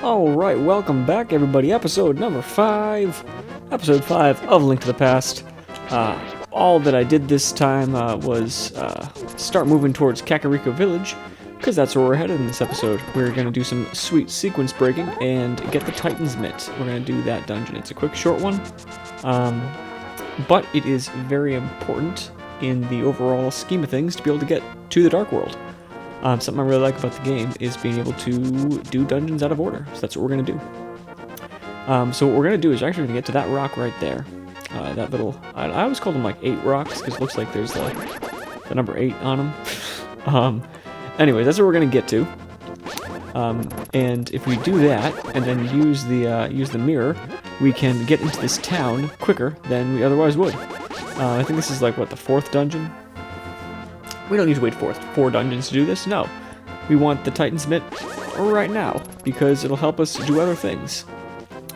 Alright, welcome back everybody, episode number 5. Episode 5 of Link to the Past. All that I did this time was start moving towards Kakariko Village, because that's where we're headed in this episode. We're going to do some sweet sequence breaking and get the Titan's Mitt. We're going to do that dungeon. It's a quick, short one, but it is very important in the overall scheme of things to be able to get to the Dark World. Something I really like about the game is being able to do dungeons out of order, so that's what we're going to do. So what we're going to do is actually going to get to that rock right there. That little, I always call them like 8 rocks, because it looks like there's the number 8 on them. Anyway, that's what we're going to get to. And if we do that, and then use the mirror, we can get into this town quicker than we otherwise would. I think this is like, what, the 4th dungeon? We don't need to wait for 4 dungeons to do this, no. We want the Titan's Mitt right now, because it'll help us do other things.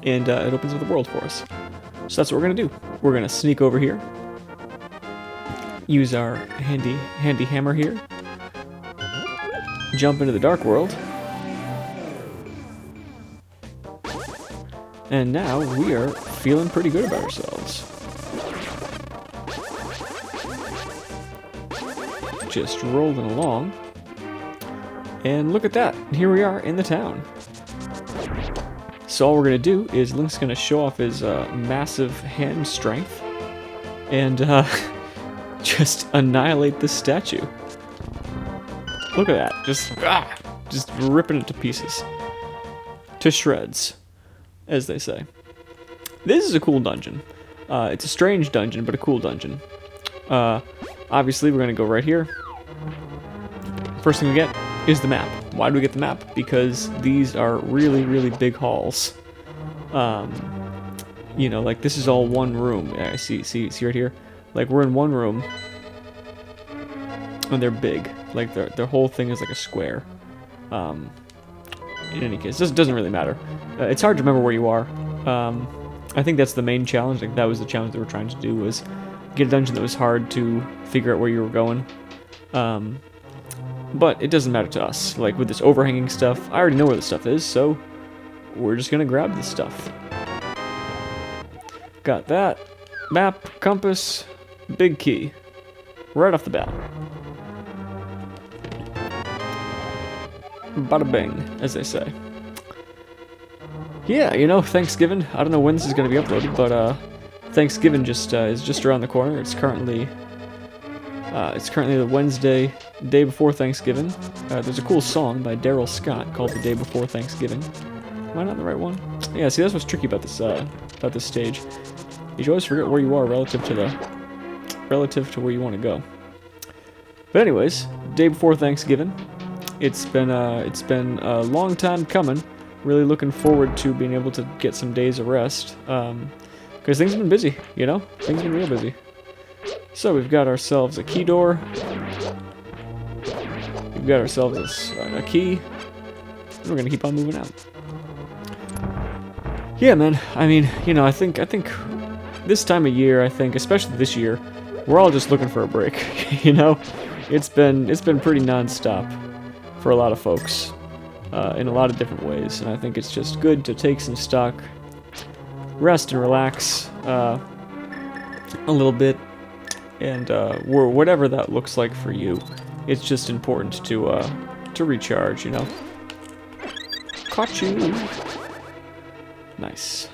And it opens up the world for us. So that's what we're going to do. We're going to sneak over here. Use our handy hammer here. Jump into the Dark World. And now we are feeling pretty good about ourselves. Just rolling along. And look at that. Here we are in the town. So all we're going to do is Link's going to show off his massive hand strength and just annihilate this statue. Look at that. Just ripping it to pieces. To shreds, as they say. This is a cool dungeon. It's a strange dungeon, but a cool dungeon. Obviously, we're going to go right here. First thing we get is the map. Why do we get the map? Because these are really, really big halls. You know, like this is all one room. Yeah, see right here? Like we're in one room. And they're big. Like their whole thing is like a square. In any case, this doesn't really matter. It's hard to remember where you are. I think that's the main challenge. Like that was the challenge that we're trying to do, was get a dungeon that was hard to figure out where you were going. But it doesn't matter to us. Like with this overhanging stuff, I already know where the stuff is, so we're just gonna grab this stuff. Got that. Map, compass, big key. Right off the bat. Bada bing, as they say. Yeah, you know, Thanksgiving. I don't know when this is gonna be uploaded, but Thanksgiving is just around the corner. It's currently the Wednesday, day before Thanksgiving. There's a cool song by Daryl Scott called "The Day Before Thanksgiving." Am I not the right one? Yeah. See, that's what's tricky about this stage. You always forget where you are relative to where you want to go. But anyways, day before Thanksgiving. It's been a long time coming. Really looking forward to being able to get some days of rest. Because things have been busy, you know? Things have been real busy. So we've got ourselves a key door. We've got ourselves a key. And we're gonna keep on moving out. Yeah, man. I mean, you know, I think this time of year, I think, especially this year, we're all just looking for a break. You know, it's been pretty non-stop for a lot of folks in a lot of different ways, and I think it's just good to take some stock, rest and relax a little bit. And whatever that looks like for you, it's just important to recharge, you know. Caught you. Nice.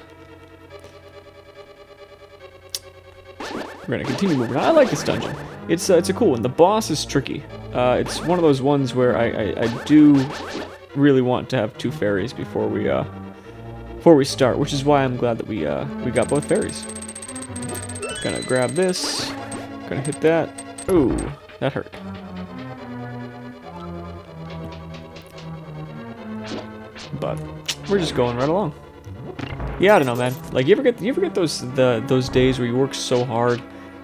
We're gonna continue moving on. I like this dungeon. It's a cool one. The boss is tricky. It's one of those ones where I do really want to have 2 fairies before we start, which is why I'm glad that we got both fairies. Gonna grab this. Gonna hit that. Ooh, that hurt. But we're just going right along. Yeah, I don't know, man. Like, you ever get those days where you work so hard,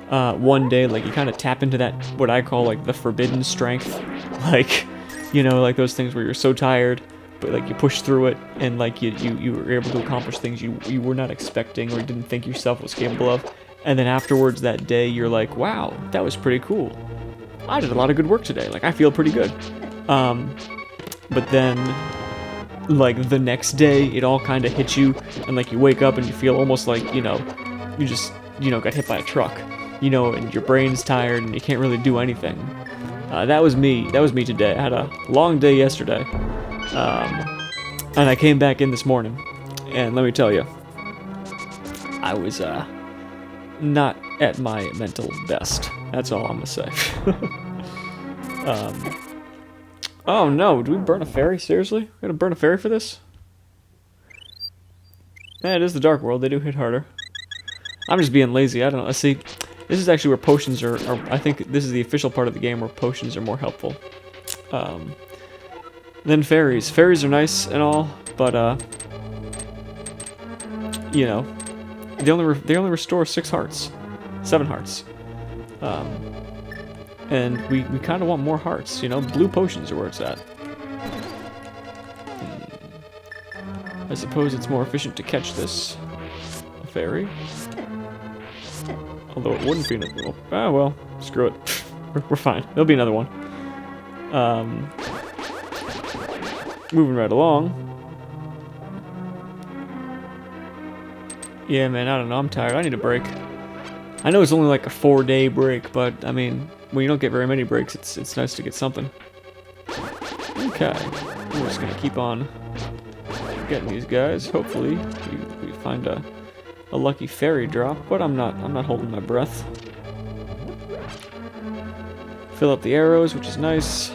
one day, like you kind of tap into that, what I call like the forbidden strength, like, you know, like those things where you're so tired, but like you push through it, and like you were able to accomplish things you were not expecting or didn't think yourself was capable of. And then afterwards that day, you're like, wow, that was pretty cool. I did a lot of good work today. Like, I feel pretty good. But then like the next day it all kind of hits you, and like you wake up and you feel almost like, you know, you just, you know, got hit by a truck, you know, and your brain's tired and you can't really do anything. That was me today. I had a long day yesterday, and I came back in this morning, and let me tell you, I was not at my mental best. That's all I'm gonna say. Oh no, do we burn a ferry? Seriously? We gotta burn a ferry for this? Yeah, it is the Dark World. They do hit harder. I'm just being lazy. I don't know. Let's see. This is actually where potions are. I think this is the official part of the game where potions are more helpful. Then fairies. Fairies are nice and all, but you know, they only restore 6 hearts, 7 hearts. And we kind of want more hearts, you know? Blue potions are where it's at. I suppose it's more efficient to catch this fairy. Although it wouldn't be an... Ah, well, screw it. We're fine. There'll be another one. Moving right along. Yeah, man, I don't know. I'm tired. I need a break. I know it's only like a 4-day break, but, I mean, when you don't get very many breaks, it's nice to get something. Okay. We're just gonna keep on getting these guys. Hopefully, we find a lucky fairy drop, but I'm not holding my breath. Fill up the arrows, which is nice.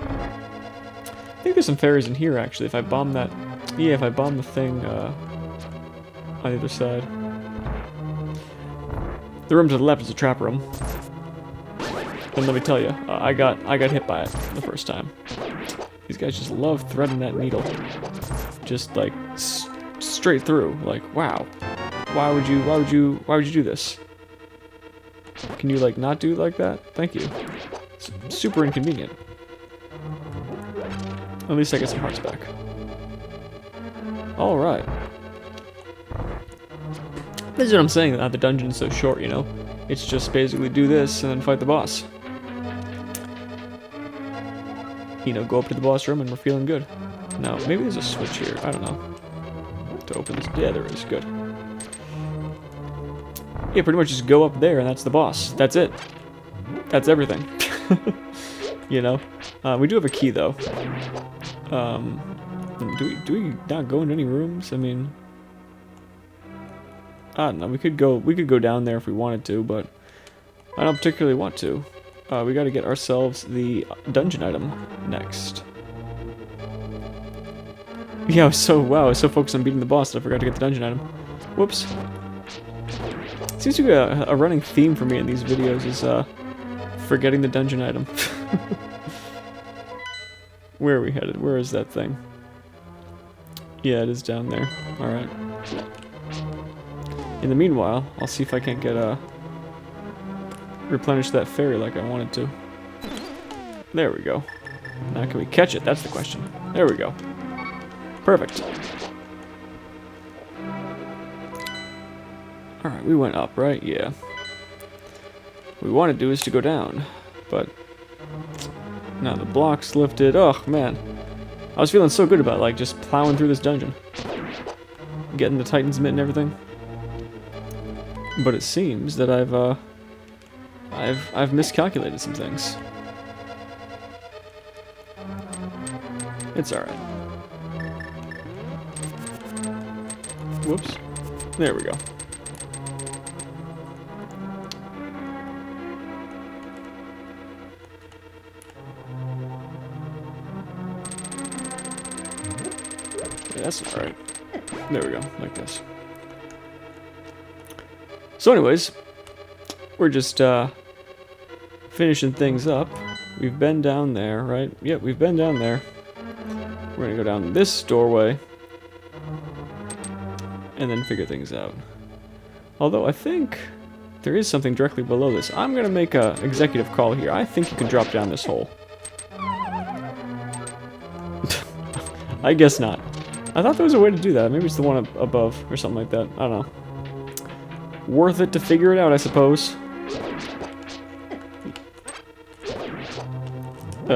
I think there's some fairies in here, actually, if I bomb that... Yeah, if I bomb the thing, on the other side. The room to the left is a trap room. And let me tell you, I got hit by it the first time. These guys just love threading that needle. Just like straight through. Like, wow. Why would you do this? Can you like not do it like that? Thank you. It's super inconvenient. At least I get some hearts back. Alright. This is what I'm saying, that the dungeon is so short, you know? It's just basically do this and then fight the boss. You know, go up to the boss room and we're feeling good. Now, maybe there's a switch here, I don't know. To open this, yeah, there is, good. Yeah, pretty much just go up there and that's the boss. That's it. That's everything. You know? We do have a key, though. Do we not go into any rooms? I mean... I don't know, we could go down there if we wanted to, but I don't particularly want to. We gotta get ourselves the dungeon item next. Yeah, I was so focused on beating the boss that I forgot to get the dungeon item. Whoops. Seems to be a running theme for me in these videos is forgetting the dungeon item. Where are we headed? Where is that thing? Yeah, it is down there. Alright. In the meanwhile, I'll see if I can't get replenish that fairy like I wanted to. There we go. Now can we catch it? That's the question. There we go. Perfect. Alright, we went up, right? Yeah. What we want to do is to go down. But now the block's lifted. Oh, man. I was feeling so good about, like, just plowing through this dungeon. Getting the Titan's Mitt and everything. But it seems that I've miscalculated some things. It's alright. Whoops. There we go. Yeah, that's alright. There we go, like this. So anyways, we're just finishing things up. We've been down there, right? Yep, we've been down there. We're gonna go down this doorway and then figure things out. Although I think there is something directly below this. I'm gonna make a executive call here. I think you can drop down this hole. I guess not. I thought there was a way to do that. Maybe it's the one above or something like that. I don't know. Worth it to figure it out, I suppose.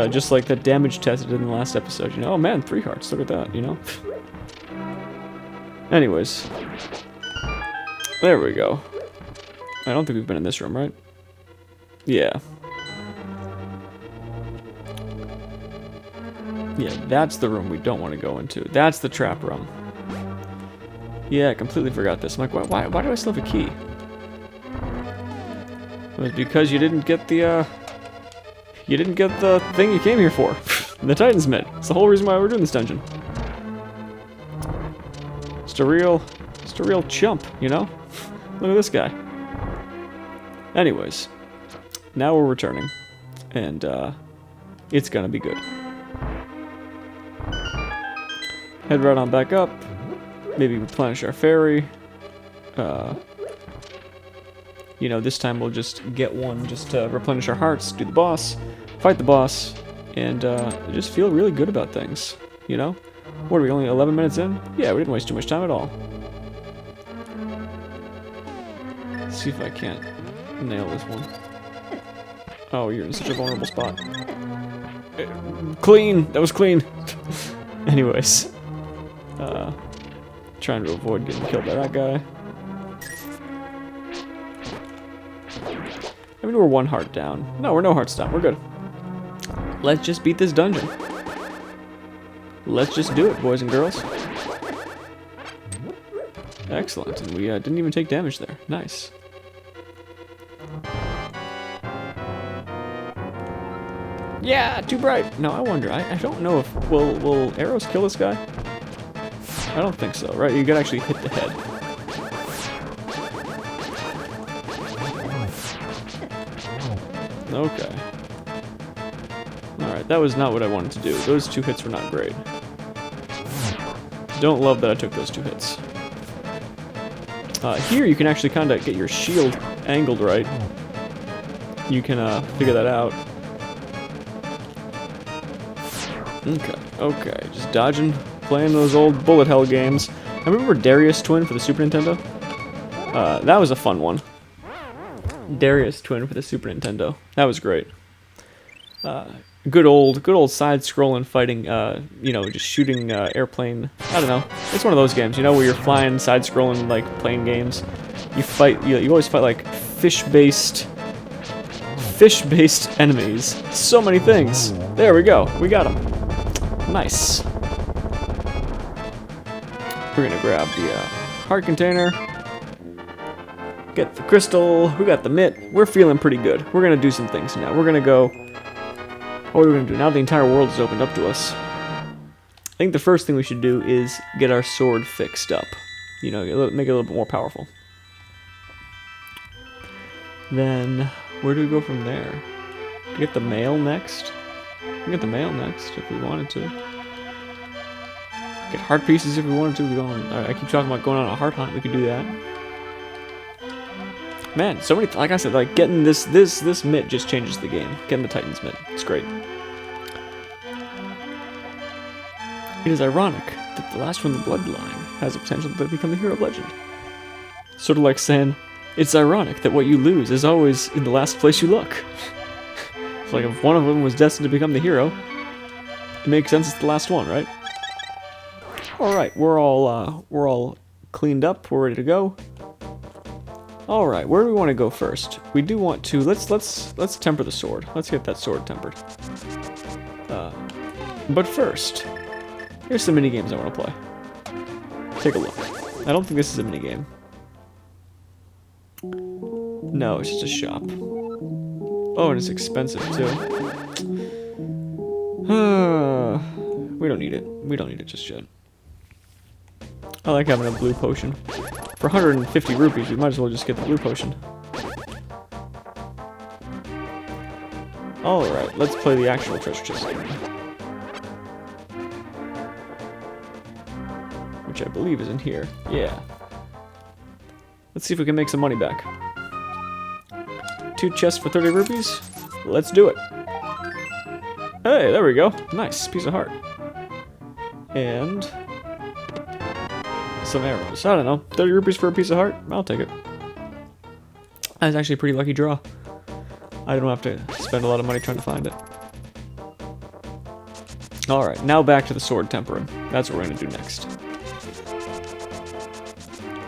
Just like that damage test I did in the last episode, you know? Oh man, 3 hearts, look at that, you know? Anyways. There we go. I don't think we've been in this room, right? Yeah. Yeah, that's the room we don't want to go into. That's the trap room. Yeah, I completely forgot this. I'm like, why do I still have a key? It was because you didn't get the, thing you came here for. The Titan's Mid. It's the whole reason why we're doing this dungeon. Just a real chump, you know? Look at this guy. Anyways, now we're returning, and it's gonna be good. Head right on back up. Maybe replenish our fairy. You know, this time we'll just get one just to replenish our hearts, do the boss, fight the boss, and just feel really good about things, you know? What are we, only 11 minutes in? Yeah, we didn't waste too much time at all. Let's see if I can't nail this one. Oh, you're in such a vulnerable spot. Clean! That was clean! Anyways. Trying to avoid getting killed by that guy. I mean, we're 1 heart down. No, we're no hearts down. We're good. Let's just beat this dungeon. Let's just do it, boys and girls. Excellent. And we didn't even take damage there. Nice. Yeah, too bright. No, I wonder. I don't know if will arrows kill this guy? I don't think so, right? You gotta actually hit the head. Okay. Alright, that was not what I wanted to do. Those 2 hits were not great. Don't love that I took those 2 hits. Here you can actually kind of get your shield angled right. You can figure that out. Okay, just dodging, playing those old bullet hell games. I remember Darius Twin for the Super Nintendo. That was a fun one. Darius Twin for the Super Nintendo. That was great. Good old side-scrolling fighting. You know, just shooting airplane. I don't know. It's one of those games, you know, where you're flying, side-scrolling like plane games. You fight. You always fight like fish-based enemies. So many things. There we go. We got them. Nice. We're gonna grab the heart container. Get the crystal. We got the mitt. We're feeling pretty good. We're gonna do some things now. We're gonna go. What are we gonna do now? The entire world is opened up to us. I think the first thing we should do is get our sword fixed up. You know, make it a little bit more powerful. Then, where do we go from there? Get the mail next? We can get the mail next if we wanted to. Get heart pieces if we wanted to. I keep talking about going on a heart hunt. We could do that. Man, so many. Like I said, like getting this mitt just changes the game. Getting the Titan's mitt, it's great. It is ironic that the last one in the bloodline has the potential to become the hero of legend. Sort of like saying, it's ironic that what you lose is always in the last place you look. It's like if one of them was destined to become the hero, it makes sense it's the last one, right? All right, we're all cleaned up. We're ready to go. All right, where do we want to go first? We do want to let's temper the sword. Let's get that sword tempered. But first, here's some mini games I want to play. Take a look. I don't think this is a mini game. No, it's just a shop. Oh, and it's expensive too. We don't need it. We don't need it just yet. I like having a blue potion. For 150 rupees, we might as well just get the blue potion. Alright, let's play the actual treasure chest game. Which I believe is in here. Yeah. Let's see if we can make some money back. 2 chests for 30 rupees? Let's do it. Hey, there we go. Nice, piece of heart. And some arrows. I don't know. 30 rupees for a piece of heart? I'll take it. That's actually a pretty lucky draw. I don't have to spend a lot of money trying to find it. Alright, now back to the sword tempering. That's what we're going to do next.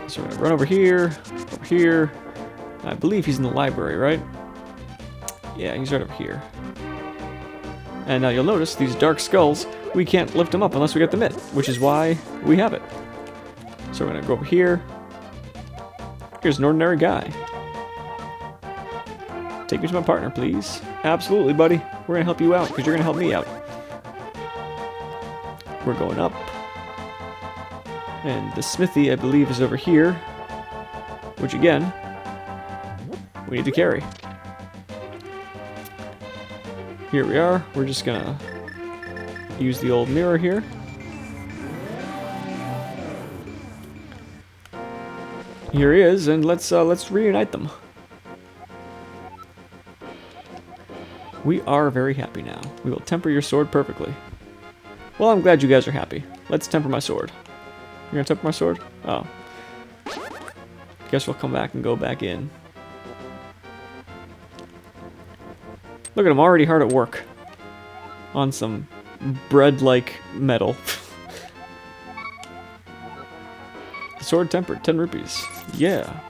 So we're going to run over here. I believe he's in the library, right? Yeah, he's right over here. And now you'll notice these dark skulls, we can't lift them up unless we get the mitt, which is why we have it. So we're going to go over here. Here's an ordinary guy. Take me to my partner, please. Absolutely, buddy. We're going to help you out, because you're going to help me out. We're going up. And the smithy, I believe, is over here. Which, again, we need to carry. Here we are. We're just going to use the old mirror here. Here he is, and let's reunite them. We are very happy now. We will temper your sword perfectly. Well, I'm glad you guys are happy. Let's temper my sword. You're gonna temper my sword? Oh. Guess we'll come back and go back in. Look at him, already hard at work. On some bread-like metal. Sword tempered, 10 rupees. Yeah.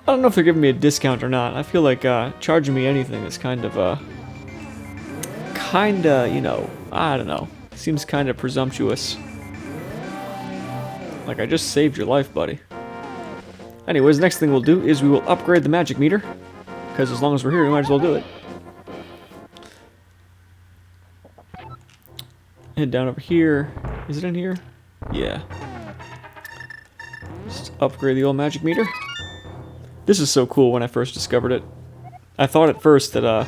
I don't know if they're giving me a discount or not. I feel like charging me anything is kind of, you know, I don't know. Seems kind of presumptuous. Like, I just saved your life, buddy. Anyways, next thing we'll do is we will upgrade the magic meter. Because as long as we're here, we might as well do it. Head down over here. Is it in here? Yeah. Just upgrade the old magic meter. This is so cool when I first discovered it. I thought at first that,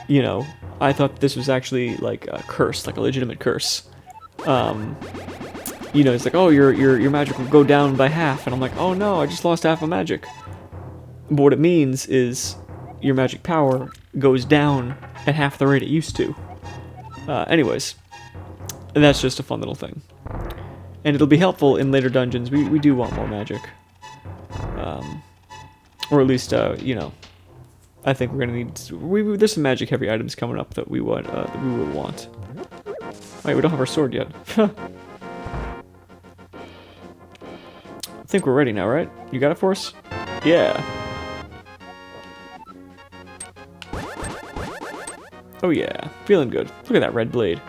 you know, I thought this was actually like a curse, like a legitimate curse. You know, it's like, oh, your magic will go down by half, and I'm like, oh no, I just lost half of magic. But what it means is your magic power goes down at half the rate it used to. Anyways, and that's just a fun little thing. And it'll be helpful in later dungeons. We do want more magic. Or at least, you know, I think we're gonna need. There's some magic-heavy items coming up that we want. That we will want. Wait, we don't have our sword yet. I think we're ready now, right? You got it for us? Yeah. Oh yeah, feeling good. Look at that red blade.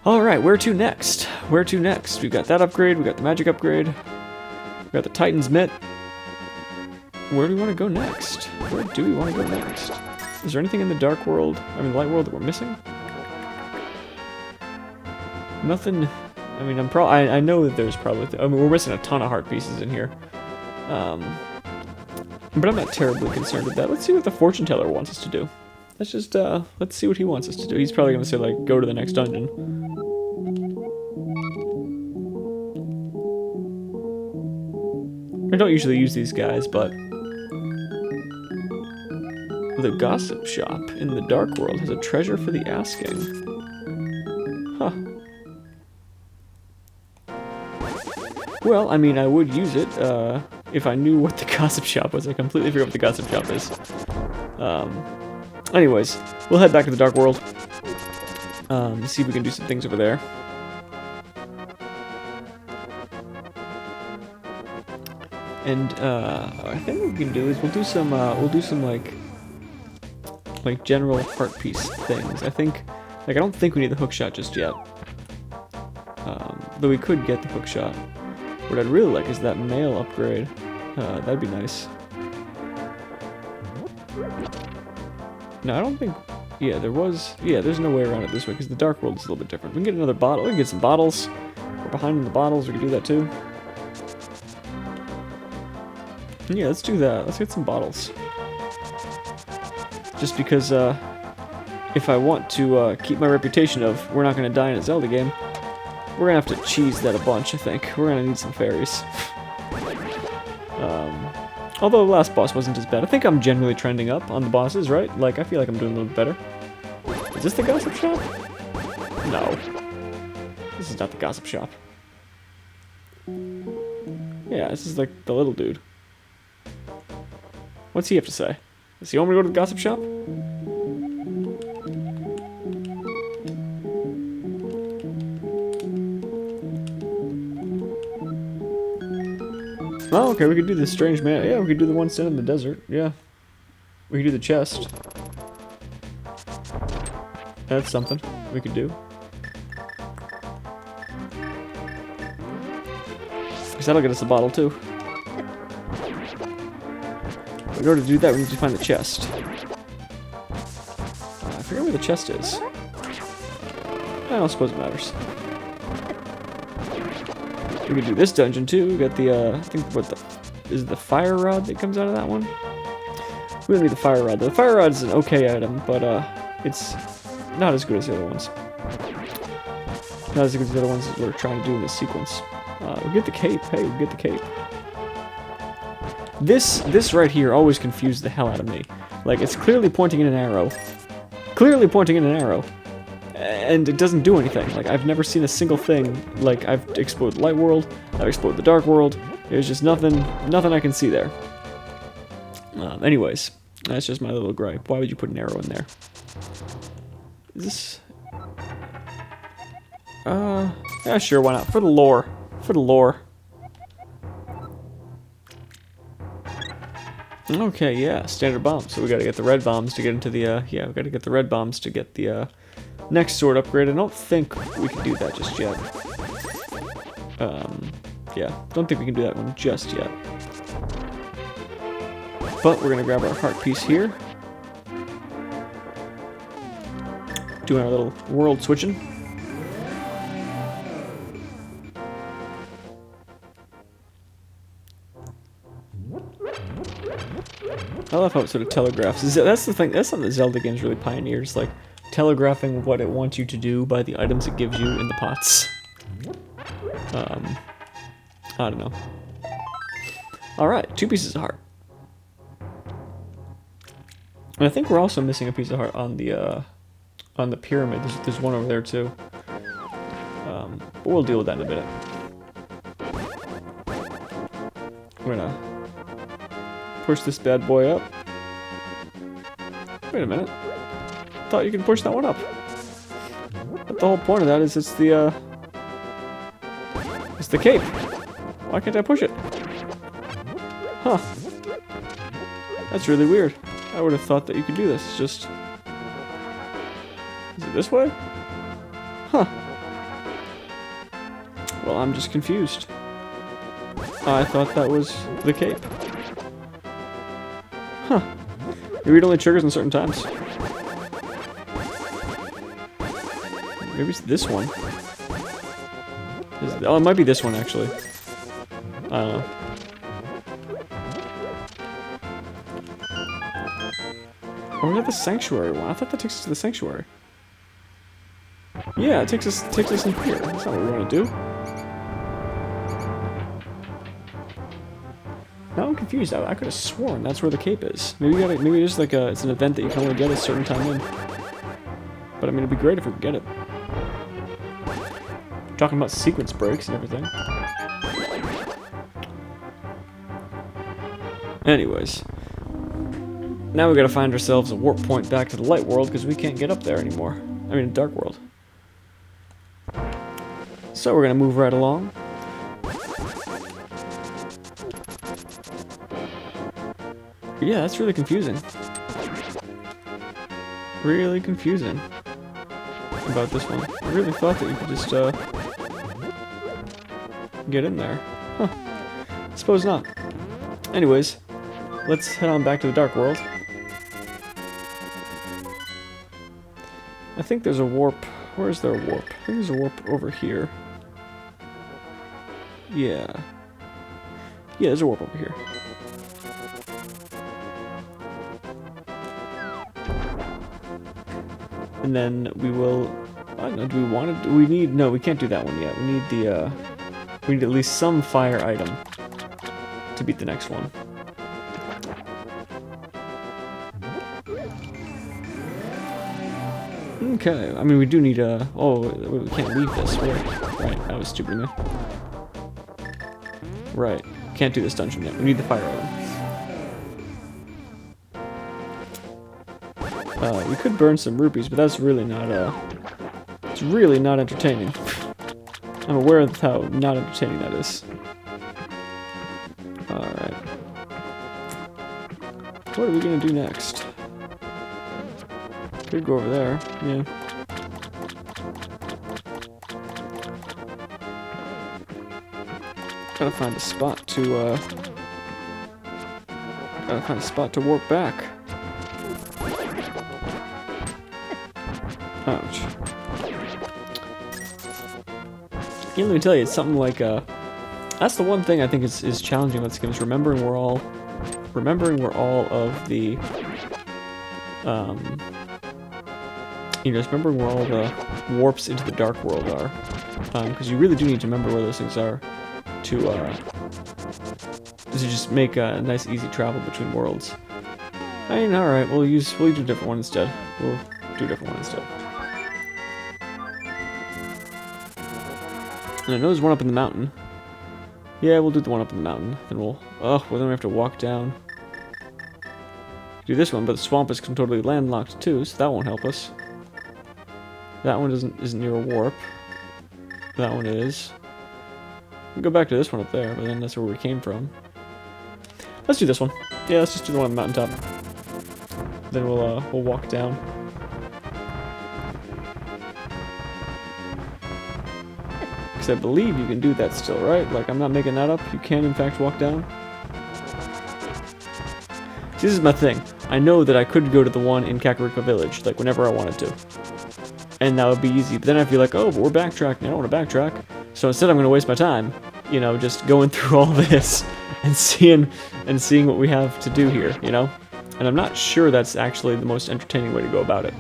All right, where to next? Where to next? We've got that upgrade. We got the magic upgrade. We got the Titan's mitt. Where do we want to go next? Where do we want to go next? Is there anything in the dark world, I mean, light world that we're missing? Nothing. I mean, I know that there's probably. I mean, we're missing a ton of heart pieces in here. But I'm not terribly concerned with that. Let's see what the fortune teller wants us to do. Let's just let's see what he wants us to do. He's probably gonna say like, go to the next dungeon. I don't usually use these guys, but the gossip shop in the dark world has a treasure for the asking. Huh. Well, I mean, I would use it if I knew what the gossip shop was. I completely forgot what the gossip shop is. Anyways, we'll head back to the dark world. See if we can do some things over there. And I think what we can do is we'll do some like general heart piece things. I think, like, I don't think we need the hook shot just yet. Though we could get the hook shot. What I'd really like is that mail upgrade. That'd be nice. No, I don't think. Yeah, there was. Yeah, there's no way around it this way because the dark world is a little bit different. We can get another bottle. We can get some bottles. We're behind in the bottles. We can do that too. Yeah, let's do that. Let's get some bottles. Just because, if I want to keep my reputation of we're not going to die in a Zelda game, we're going to have to cheese that a bunch, I think. We're going to need some fairies. Although the last boss wasn't as bad. I think I'm generally trending up on the bosses, right? Like, I feel like I'm doing a little better. Is this the gossip shop? No. This is not the gossip shop. Yeah, this is like the little dude. What's he have to say? Does he want me to go to the gossip shop? Oh, okay, we could do the strange man. Yeah, we could do the one sent in the desert. Yeah. We could do the chest. That's something we could do. Because that'll get us a bottle, too. But in order to do that, we need to find the chest. I forget where the chest is. I don't suppose it matters. We could do this dungeon, too. We got the, I think, what the... Is it the fire rod that comes out of that one? We don't need the fire rod. The fire rod is an okay item, but, it's not as good as the other ones. Not as good as the other ones that we're trying to do in this sequence. We get the cape. Hey, we get the cape. This right here always confused the hell out of me. Like, it's clearly pointing in an arrow. Clearly pointing in an arrow. And it doesn't do anything. Like, I've never seen a single thing. Like, I've explored the light world. I've explored the dark world. There's just nothing I can see there. Anyways, that's just my little gripe. Why would you put an arrow in there? Is this... yeah, sure, why not? For the lore. For the lore. Okay, yeah, standard bombs. So we gotta get the red bombs to get into the, yeah, we gotta get the red bombs to get the, next sword upgrade. I don't think we can do that just yet. Yeah, don't think we can do that one just yet. But we're gonna grab our heart piece here. Doing our little world switching. I love how it sort of telegraphs. That's the thing. That's something that Zelda games really pioneers, like telegraphing what it wants you to do by the items it gives you in the pots. I don't know. All right, 2 pieces of heart. And I think we're also missing a piece of heart on the pyramid. There's one over there too. But we'll deal with that in a minute. We're gonna push this bad boy up. Wait a minute. Thought you could push that one up. But the whole point of that is it's the cape. Why can't I push it? Huh. That's really weird. I would have thought that you could do this. It's just... Is it this way? Huh. Well, I'm just confused. I thought that was the cape. Huh. Maybe it only triggers in certain times. Maybe it's this one. Oh, it might be this one, actually. I don't know. Oh, we got the sanctuary one. I thought that takes us to the sanctuary. Yeah, it takes us in here. That's not what we want to do. Now I'm confused. I could have sworn that's where the cape is. Maybe it's like it's an event that you can only get a certain time in. But I mean, it'd be great if we could get it. We're talking about sequence breaks and everything. Anyways, now we gotta find ourselves a warp point back to the light world because we can't get up there anymore. I mean, dark world. So we're gonna move right along. Yeah, that's really confusing. Really confusing about this one. I really thought that you could just get in there. Huh. Suppose not. Anyways, let's head on back to the dark world. I think there's a warp. Where is there a warp? I think there's a warp over here. Yeah. Yeah, there's a warp over here. And then we will... I don't know, do we want to... We need... No, we can't do that one yet. We need the, we need at least some fire item to beat the next one. Okay, I mean, we do need a... Oh, we can't leave this. Right, that was stupid of me. Right, can't do this dungeon yet. We need the fire item. We could burn some rupees, but that's really not, it's really not entertaining. I'm aware of how not entertaining that is. what are we gonna do next? Could go over there, yeah. Gotta find a spot to warp back. Ouch. Let me tell you, it's something like that's the one thing I think is challenging about this game, is remembering where all of the just remembering where all the warps into the dark world are, because you really do need to remember where those things are to just make a nice easy travel between worlds. I mean, all right, we'll do a different one instead. We'll do a different one instead. And I know there's one up in the mountain. Yeah, we'll do the one up in the mountain. Then then we have to walk down. Do this one, but the swamp is totally landlocked too, so that won't help us. That one isn't near a warp. That one is. We can go back to this one up there, but then that's where we came from. Let's do this one. Yeah, let's just do the one on the mountaintop. Then we'll walk down. Because I believe you can do that still, right? Like, I'm not making that up. You can, in fact, walk down. See, this is my thing. I know that I could go to the one in Kakariko Village, like, whenever I wanted to. And that would be easy. But then I'd be like, oh, but we're backtracking. I don't want to backtrack. So instead, I'm going to waste my time, you know, just going through all this and seeing what we have to do here, you know? And I'm not sure that's actually the most entertaining way to go about it.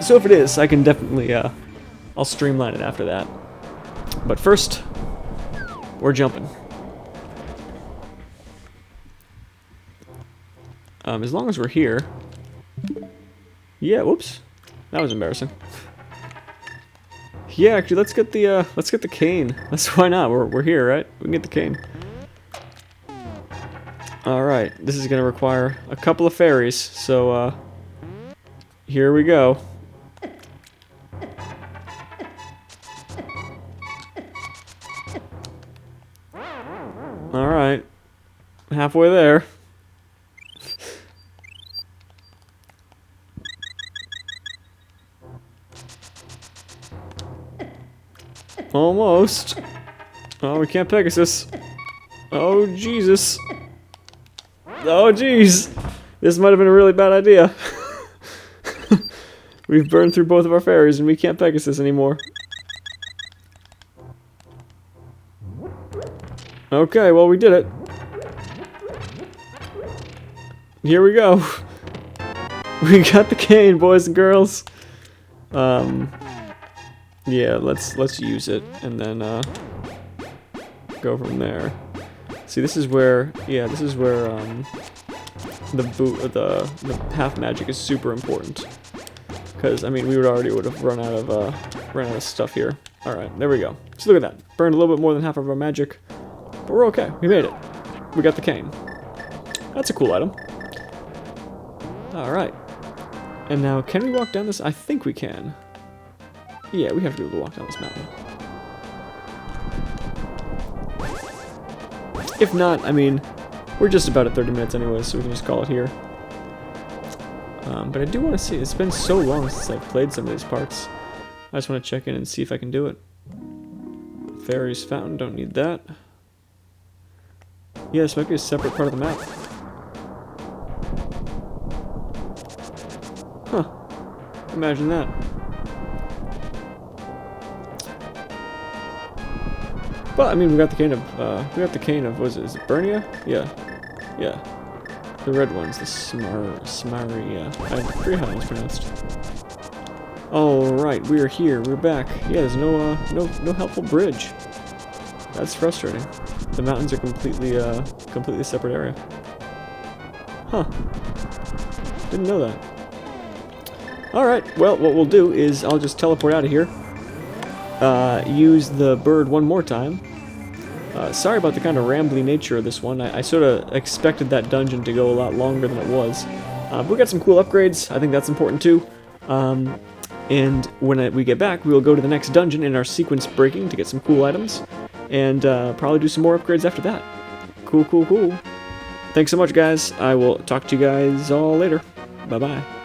So if it is, I can definitely, I'll streamline it after that. But first, we're jumping. As long as we're here. Yeah, whoops. That was embarrassing. Yeah, actually, let's get the cane. Why not? We're here, right? We can get the cane. All right, this is gonna require a couple of fairies, so here we go. All right, halfway there. Almost. Oh, we can't Pegasus. Oh, Jesus. Oh, jeez. This might have been a really bad idea. We've burned through both of our fairies and we can't Pegasus anymore. Okay, well, we did it. Here we go. We got the cane, boys and girls. Yeah, let's use it and then go from there. See, this is where the half magic is super important. Because I mean, we would have run out of stuff here. All right, there we go. So look at that. Burned a little bit more than half of our magic, but we're okay. We made it. We got the cane. That's a cool item. All right. And now, can we walk down this? I think we can. Yeah, we have to be able to walk down this mountain. If not, I mean, we're just about at 30 minutes anyway, so we can just call it here. But I do want to see, it's been so long since I've played some of these parts. I just want to check in and see if I can do it. Fairies Fountain, don't need that. Yeah, this might be a separate part of the map. Huh. Imagine that. But I mean, we got the cane of, was it Burnia? Yeah. The red ones, the Smari, yeah. I forget how it's pronounced. Alright, we are here, we're back. Yeah, there's no helpful bridge. That's frustrating. The mountains are completely separate area. Huh. Didn't know that. Alright, well, what we'll do is I'll just teleport out of here. Use the bird one more time. Sorry about the kind of rambly nature of this one. I sort of expected that dungeon to go a lot longer than it was. But we got some cool upgrades. I think that's important too. And when we get back, we will go to the next dungeon in our sequence breaking to get some cool items. And probably do some more upgrades after that. Cool. thanks so much, guys. I will talk to you guys all later. Bye-bye.